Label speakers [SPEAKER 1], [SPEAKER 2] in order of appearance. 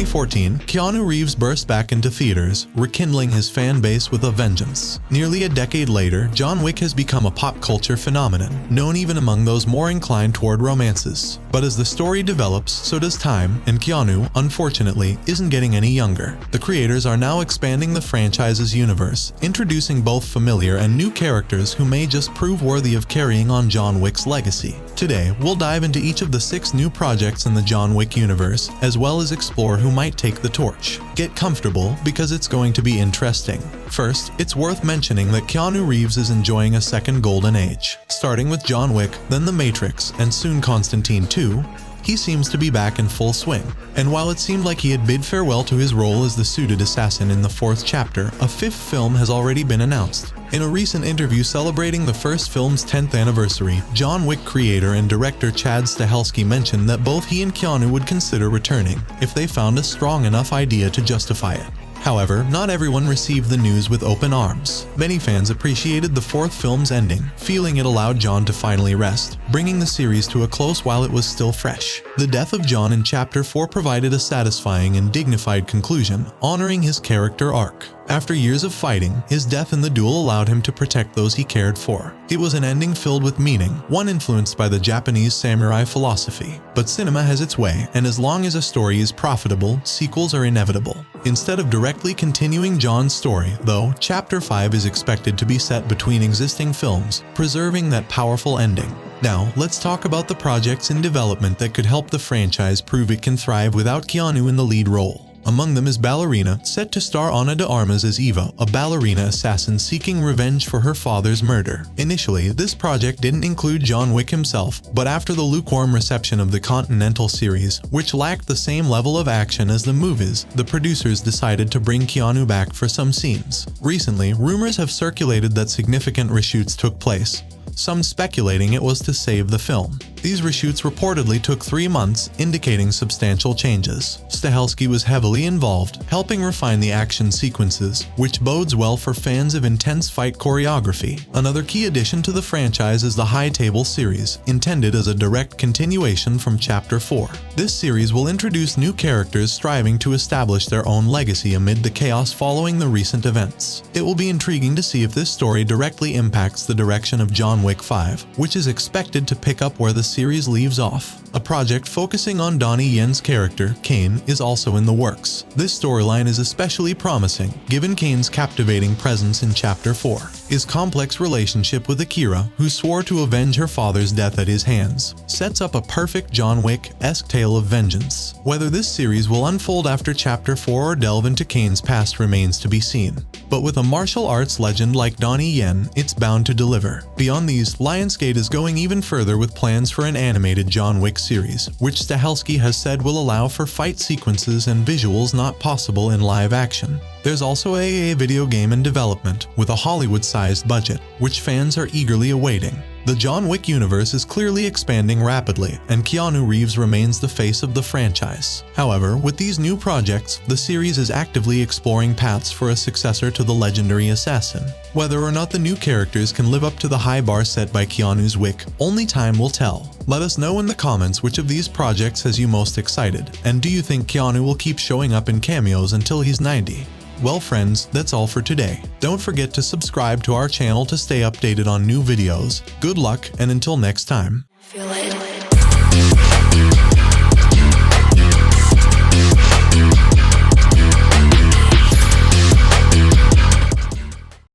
[SPEAKER 1] 2014, Keanu Reeves burst back into theaters, rekindling his fan base with a vengeance. Nearly a decade later, John Wick has become a pop culture phenomenon, known even among those more inclined toward romances. But as the story develops, so does time, and Keanu, unfortunately, isn't getting any younger. The creators are now expanding the franchise's universe, introducing both familiar and new characters who may just prove worthy of carrying on John Wick's legacy. Today, we'll dive into each of the 6 new projects in the John Wick universe, as well as explore who might take the torch. Get comfortable, because it's going to be interesting. First, it's worth mentioning that Keanu Reeves is enjoying a second golden age. Starting with John Wick, then The Matrix, and soon Constantine 2, he seems to be back in full swing. And while it seemed like he had bid farewell to his role as the suited assassin in the 4th chapter, a 5th film has already been announced. In a recent interview celebrating the first film's 10th anniversary, John Wick creator and director Chad Stahelski mentioned that both he and Keanu would consider returning, if they found a strong enough idea to justify it. However, not everyone received the news with open arms. Many fans appreciated the 4th film's ending, feeling it allowed John to finally rest, bringing the series to a close while it was still fresh. The death of John in Chapter 4 provided a satisfying and dignified conclusion, honoring his character arc. After years of fighting, his death in the duel allowed him to protect those he cared for. It was an ending filled with meaning, one influenced by the Japanese samurai philosophy. But cinema has its way, and as long as a story is profitable, sequels are inevitable. Instead of directly continuing John's story, though, Chapter 5 is expected to be set between existing films, preserving that powerful ending. Now, let's talk about the projects in development that could help the franchise prove it can thrive without Keanu in the lead role. Among them is Ballerina, set to star Ana de Armas as Eva, a ballerina assassin seeking revenge for her father's murder. Initially, this project didn't include John Wick himself, but after the lukewarm reception of the Continental series, which lacked the same level of action as the movies, the producers decided to bring Keanu back for some scenes. Recently, rumors have circulated that significant reshoots took place, some speculating it was to save the film. These reshoots reportedly took 3 months, indicating substantial changes. Stahelski was heavily involved, helping refine the action sequences, which bodes well for fans of intense fight choreography. Another key addition to the franchise is the High Table series, intended as a direct continuation from Chapter 4. This series will introduce new characters striving to establish their own legacy amid the chaos following the recent events. It will be intriguing to see if this story directly impacts the direction of John Wick 5, which is expected to pick up where the series leaves off. A project focusing on Donnie Yen's character, Kane, is also in the works. This storyline is especially promising, given Kane's captivating presence in Chapter 4. His complex relationship with Akira, who swore to avenge her father's death at his hands, sets up a perfect John Wick-esque tale of vengeance. Whether this series will unfold after Chapter 4 or delve into Kane's past remains to be seen. But with a martial arts legend like Donnie Yen, it's bound to deliver. Beyond these, Lionsgate is going even further with plans for an animated John Wick series, which Stahelski has said will allow for fight sequences and visuals not possible in live action. There's also a video game in development, with a Hollywood-sized budget, which fans are eagerly awaiting. The John Wick universe is clearly expanding rapidly, and Keanu Reeves remains the face of the franchise. However, with these new projects, the series is actively exploring paths for a successor to the legendary assassin. Whether or not the new characters can live up to the high bar set by Keanu's Wick, only time will tell. Let us know in the comments which of these projects has you most excited, and do you think Keanu will keep showing up in cameos until he's 90? Well friends, that's all for today. Don't forget to subscribe to our channel to stay updated on new videos. Good luck, and until next time.
[SPEAKER 2] Feel it.